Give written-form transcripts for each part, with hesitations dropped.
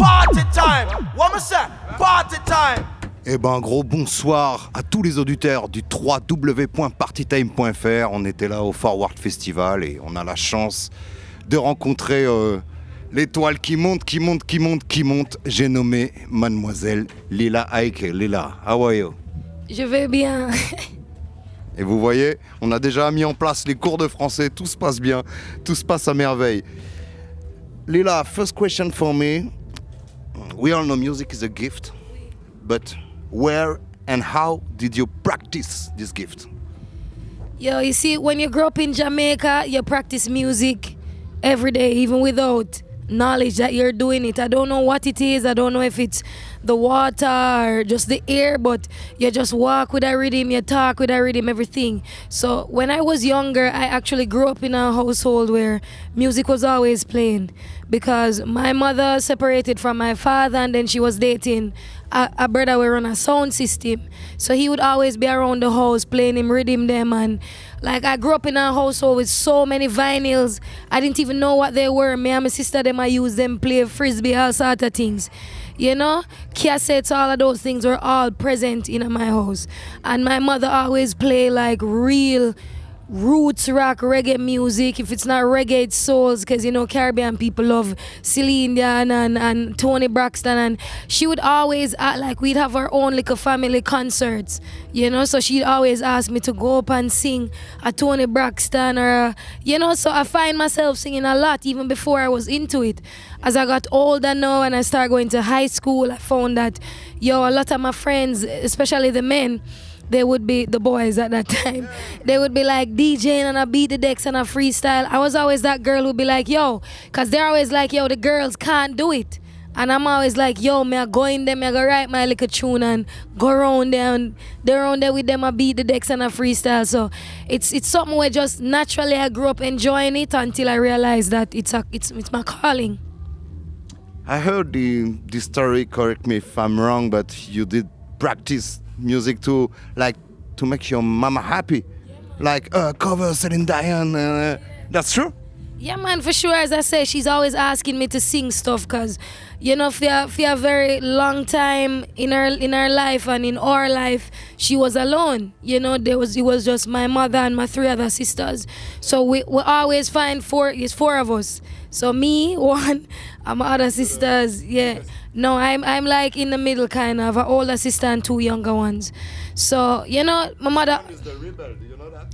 Party time. What me say? Party time. Eh ben, gros bonsoir à tous les auditeurs du www.partytime.fr. On était là au Forward Festival et on a la chance de rencontrer l'étoile qui monte. J'ai nommé Mademoiselle Lila Aike. Lila, how are you? Je vais bien. Et vous voyez, on a déjà mis en place les cours de français, tout se passe bien, tout se passe à merveille. Lila, first question for me. We all know music is a gift, but where and how did you practice this gift? Yo, you see, when you grow up in Jamaica, you practice music every day, even without knowledge that you're doing it. I don't know what it is. I don't know if it's the water or just the air, but you just walk with a rhythm, you talk with a rhythm, everything. So when I was younger, I actually grew up in a household where music was always playing because my mother separated from my father and then she was dating a brother who run a sound system. So he would always be around the house playing him rhythm them, and like I grew up in a household with so many vinyls. I didn't even know what they were. Me and my sister them I used them play frisbee, all sort of things. You know, cassettes, all of those things were all present in my house. And my mother always play like real roots rock reggae music. If it's not reggae, it's souls, because you know Caribbean people love Celine Dion and Tony Braxton, and she would always act like we'd have our own little family concerts, you know, so she'd always ask me to go up and sing a Tony Braxton or you know, so I find myself singing a lot even before I was into it. As I got older now and I started going to high school, I found that a lot of my friends, especially the men, they would be the boys at that time. They would be like DJing and I beat the decks and I freestyle. I was always that girl who'd be like, because they're always like, the girls can't do it. And I'm always like, me I go in there, me I go write my little tune and go around there and they're around there with them, I beat the decks and I freestyle. So it's something where just naturally I grew up enjoying it until I realized that it's my calling. I heard the story, correct me if I'm wrong, but you did practice music to make your mama happy, cover Celine Dion. That's true. Yeah, man, for sure. As I say, she's always asking me to sing stuff because, for a very long time in her life and in our life, she was alone. It was just my mother and my three other sisters. So we always find four of us. So me, one, and my other sisters, yeah. No, I'm like in the middle kind of, an older sister and two younger ones. So, my mother... is the rebel, do you know that?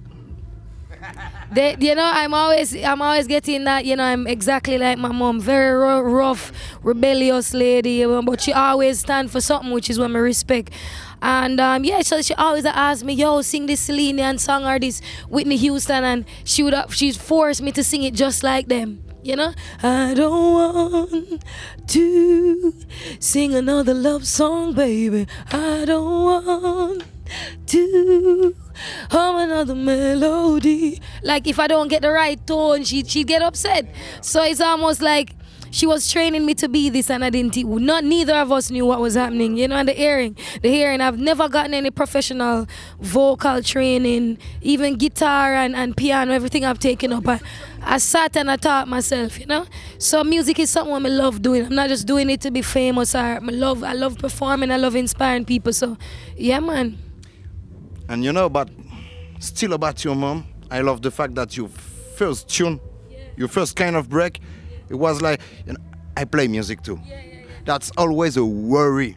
I'm always getting that, I'm exactly like my mom, very rough, rebellious lady, but she always stand for something, which is what I respect. And so she always asked me, sing this Celine Dion song or this Whitney Houston, and she'd force me to sing it just like them. I don't want to sing another love song, baby. I don't want to hum another melody. Like if I don't get the right tone, she'd get upset. So it's almost like she was training me to be this and I didn't. Neither of us knew what was happening, and the hearing. I've never gotten any professional vocal training, even guitar and piano, everything I've taken up. I sat and I taught myself, So music is something I love doing. I'm not just doing it to be famous. I love performing. I love inspiring people. So, yeah, man. And but still about your mom, I love the fact that your first tune, your first kind of break, it was like, I play music too. That's always a worry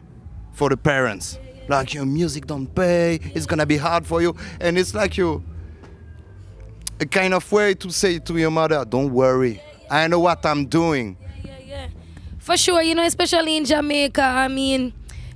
for the parents. Like your music don't pay, it's gonna be hard for you. And it's like a kind of way to say to your mother, don't worry, I know what I'm doing. Yeah. For sure, especially in Jamaica,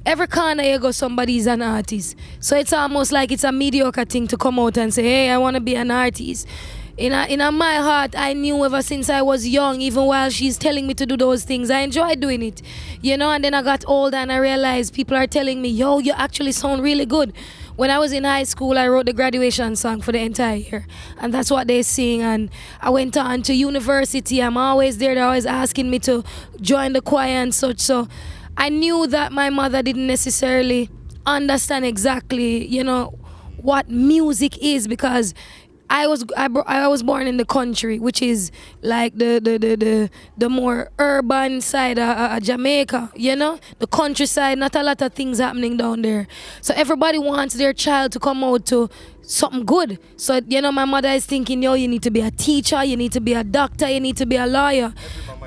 every corner you go, somebody's an artist. So it's almost like it's a mediocre thing to come out and say, hey, I want to be an artist. In my heart, I knew ever since I was young, even while she's telling me to do those things, I enjoy doing it. And then I got older and I realized people are telling me, you actually sound really good. When I was in high school, I wrote the graduation song for the entire year. And that's what they sing. And I went on to university. I'm always there. They're always asking me to join the choir and such. So I knew that my mother didn't necessarily understand exactly, what music is, because I was born in the country, which is like the more urban side of Jamaica, you know, the countryside. Not a lot of things happening down there, so everybody wants their child to come out to something good. So you know, my mother is thinking, yo, you need to be a teacher, you need to be a doctor, you need to be a lawyer.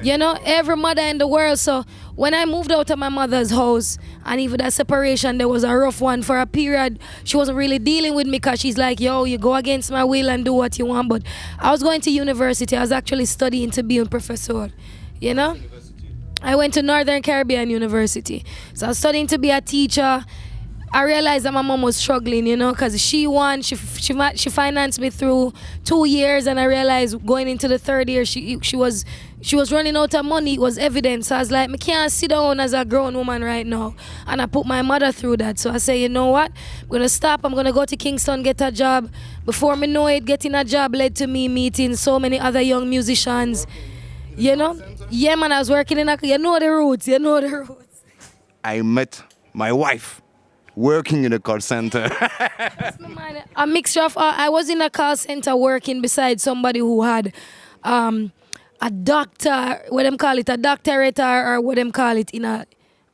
You know, every mother in the world. So when I moved out of my mother's house, and even that separation, there was a rough one for a period. She wasn't really dealing with me because she's like, yo, you go against my will and do what you want. But I was going to university. I was actually studying to be a professor, you know? I went to Northern Caribbean University. So I was studying to be a teacher. I realized that my mom was struggling, you know, because she financed me through 2 years, and I realized going into the third year, she was running out of money. It was evident. So I was like, I can't sit down as a grown woman right now. And I put my mother through that. So I say, you know what? I'm going to stop. I'm going to go to Kingston, get a job. Before me know it, getting a job led to me meeting so many other young musicians. You know? Yeah, man, I was working in you know the roots. I met my wife working in a call center. A mixture of, I was in a call center working beside somebody who had a doctor, what them call it, a doctorate or what them call it in a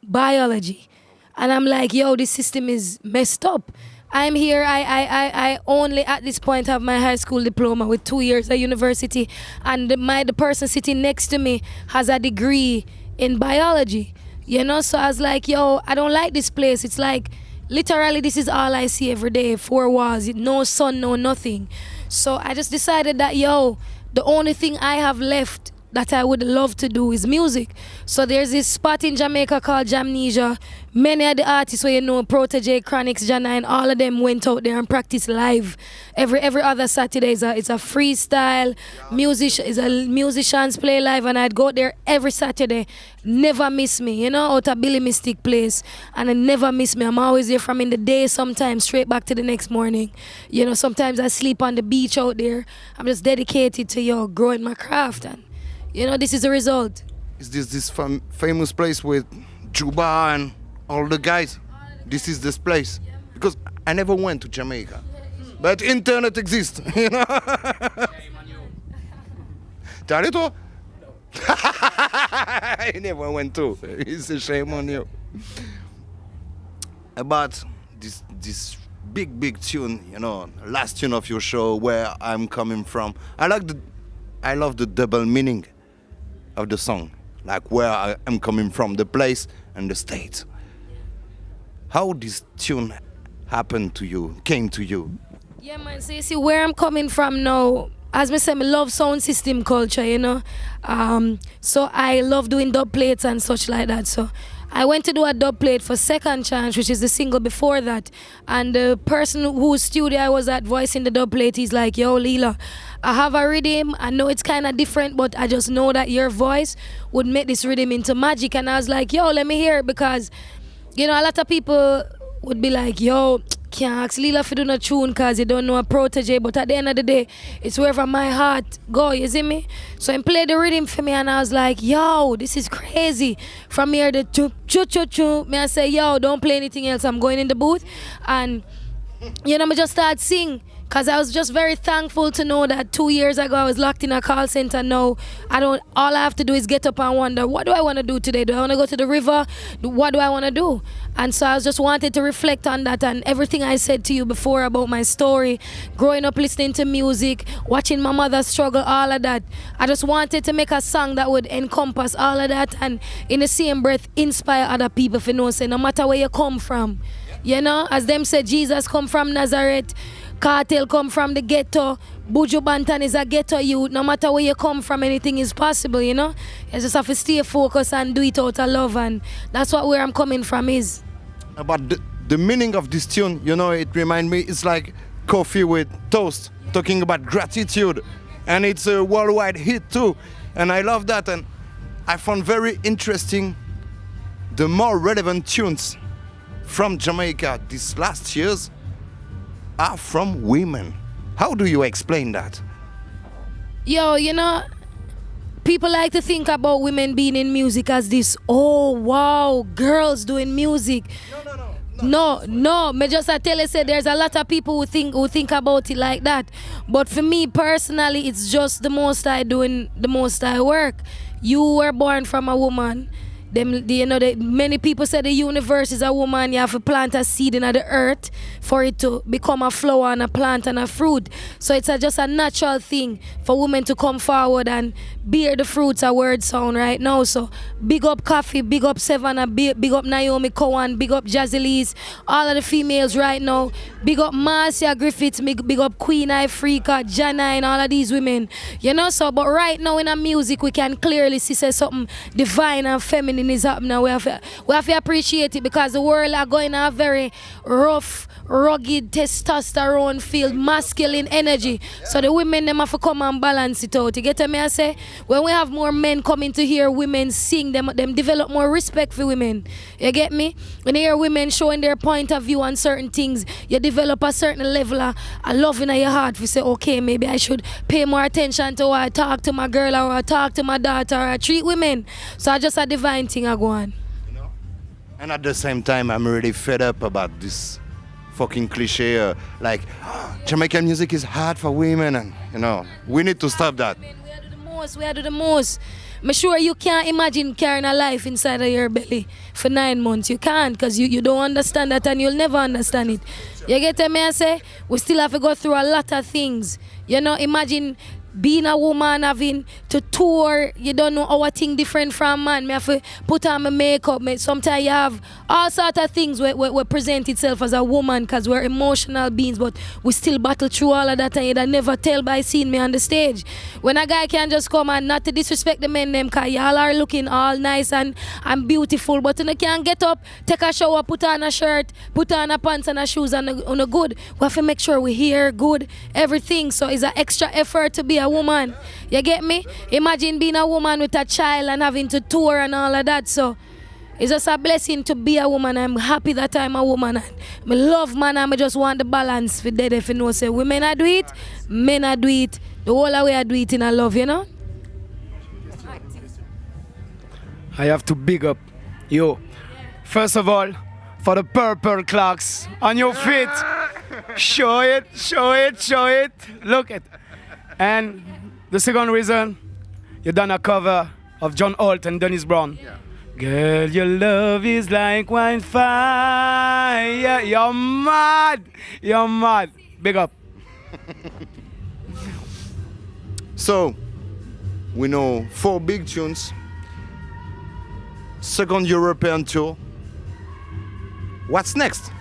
biology. And I'm like, yo, this system is messed up. I'm here, I only at this point have my high school diploma with 2 years at university, and the person sitting next to me has a degree in biology. You know, so I was like, yo, I don't like this place. It's like, literally, this is all I see every day, 4 walls, no sun, no nothing. So I just decided that, yo, the only thing I have left that I would love to do is music. So there's this spot in Jamaica called Jamnesia. Many of the artists where you know, Protege, Chronix, Janine, all of them went out there and practiced live. Every other Saturday it's a freestyle. Musicians play live, and I'd go there every Saturday. Never miss me, you know, out of Billy Mystic place. And I never miss me. I'm always there from in the day, sometimes straight back to the next morning. You know, sometimes I sleep on the beach out there. I'm just dedicated to growing my craft, and you know, this is the result. Is this famous place with Juba and all the guys? This is this place. Because I never went to Jamaica. But internet exists, you know? T'es allé toi? I never went to. It's a shame on you. About this big tune, you know, last tune of your show, Where I'm Coming From. I love the double meaning of the song, like where I am coming from, the place and the state. How this tune happened to you, came to you? Yeah, man, so you see where I'm coming from now, as I say, I love sound system culture, you know. So I love doing dub plates and such like that. So I went to do a dub plate for Second Chance, which is the single before that. And the person whose studio I was at voicing the dub plate, he's like, yo, Leela, I have a rhythm. I know it's kind of different, but I just know that your voice would make this rhythm into magic. And I was like, yo, let me hear it, because, you know, a lot of people would be like, yo, can't ask Leela to do no tune because you don't know a Protege. But at the end of the day, it's wherever my heart go, you see me? So he played the rhythm for me, and I was like, yo, this is crazy. From here, the choo. Me I say, yo, don't play anything else. I'm going in the booth. And, you know, me just start sing. Because I was just very thankful to know that 2 years ago I was locked in a call center. Now all I have to do is get up and wonder, what do I want to do today? Do I want to go to the river? What do I want to do? And so I just wanted to reflect on that, and everything I said to you before about my story, growing up listening to music, watching my mother struggle, all of that. I just wanted to make a song that would encompass all of that, and in the same breath inspire other people to know, say, no matter where you come from, you know, as them said, Jesus come from Nazareth, Cartel come from the ghetto, Buju Banton is a ghetto youth. No matter where you come from, anything is possible, you know? You just have to stay focused and do it out of love, and that's where I'm coming from is. But the meaning of this tune, you know, it reminds me, it's like coffee with toast, talking about gratitude. And it's a worldwide hit too. And I love that, and I found very interesting the more relevant tunes from Jamaica these last years are from women. How do you explain that? Yo, you know, people like to think about women being in music as this, oh wow, girls doing music. No. No, me just I tell you say there's a lot of people who think about it like that. But for me personally, it's just the most I doing the most I work. You were born from a woman. Many people say the universe is a woman. You have to plant a seed in the earth for it to become a flower and a plant and a fruit. So it's just a natural thing for women to come forward and bear the fruits of word sound right now. So big up Coffee, big up Savannah, big up Naomi Cowan, big up Jazzy all of the females right now. Big up Marcia Griffiths, big up Queen Ifrika, Jana and all of these women. You know, so but right now in our music we can clearly see say something divine and feminine is happening. We have to appreciate it because the world are going a very rough, rugged, testosterone filled, masculine energy. So the women them have to come and balance it out. You get me? I say when we have more men coming to hear women sing, them develop more respect for women. You get me? When you hear women showing their point of view on certain things, you develop a certain level of love in your heart. You say, okay, maybe I should pay more attention to how I talk to my girl or I talk to my daughter or I treat women. So I just a divine thing I go on. You know? And at the same time, I'm really fed up about this fucking cliche like Jamaican music is hard for women, and you know we need to stop that. We are do the most. I'm sure you can't imagine carrying a life inside of your belly for 9 months. You can't because you don't understand that and you'll never understand it. You get me? I say we still have to go through a lot of things. You know, imagine being a woman having to tour, you don't know our thing different from man. Me have to put on my makeup. Sometimes you have all sorts of things where present itself as a woman because we're emotional beings, but we still battle through all of that and you'd never tell by seeing me on the stage. When a guy can just come and not to disrespect the men them because y'all are looking all nice and beautiful, but you can't get up, take a shower, put on a shirt, put on a pants and a shoes and a good. We have to make sure we hear good, everything. So it's an extra effort to be a woman. You get me? Imagine being a woman with a child and having to tour and all of that. So it's just a blessing to be a woman. I'm happy that I'm a woman. I love man and I just want the balance for dead if you know say women I do it, men I do it. The whole way I do it in a love, you know? I have to big up you. First of all, for the purple clocks on your feet. Show it, show it, show it. Look it. And the second reason, you done a cover of John Holt and Dennis Brown. Yeah. Girl, your love is like wine fire. You're mad. You're mad. Big up. So, we know 4 big tunes. Second European tour. What's next?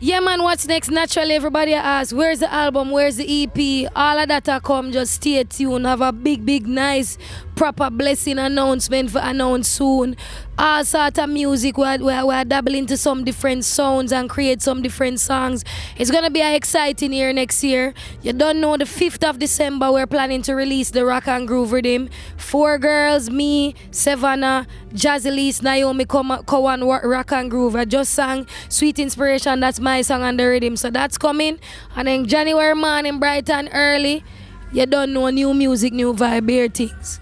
Yeah, man, what's next? Naturally, everybody asks, where's the album? Where's the EP? All of that are come. Just stay tuned. Have a big, nice, proper blessing announcement for announce soon. All sort of music. We're dabbling into some different sounds and create some different songs. It's going to be an exciting year next year. You don't know, the 5th of December, we're planning to release the Rock and Groove Rhythm. 4 girls, me, Savannah, Jazzy, Naomi Cowan, Rock and Groove. I just sang Sweet Inspiration. That's my song on the rhythm. So that's coming. And then January morning, bright and early, you don't know, new music, new vibe, here things.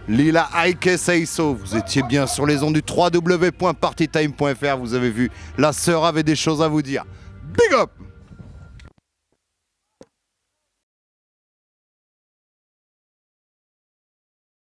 Lila Ike Say So, vous étiez bien sur les ondes du www.partytime.fr, vous avez vu, la sœur avait des choses à vous dire. Big up!